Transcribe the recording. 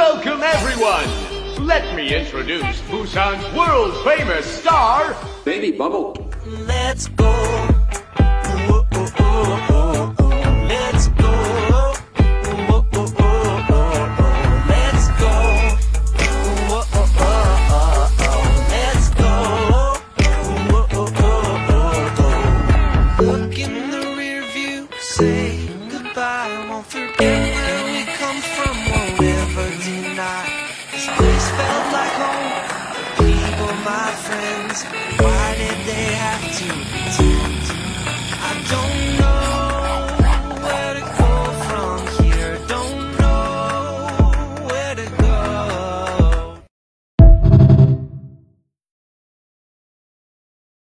Welcome everyone! Let me introduce Busan's world-famous star, Baby Bubble. Let's go. Whoa, oh, oh, oh, oh. Let's go. Whoa, oh, oh, oh, oh. Let's go. Whoa, oh, oh, oh, oh. Let's go. Whoa, oh, oh, oh, oh. Look in the rear view, say goodbye. Won't forget where we come from, won't ever deny. This place felt like home. The people, my friends, why did they have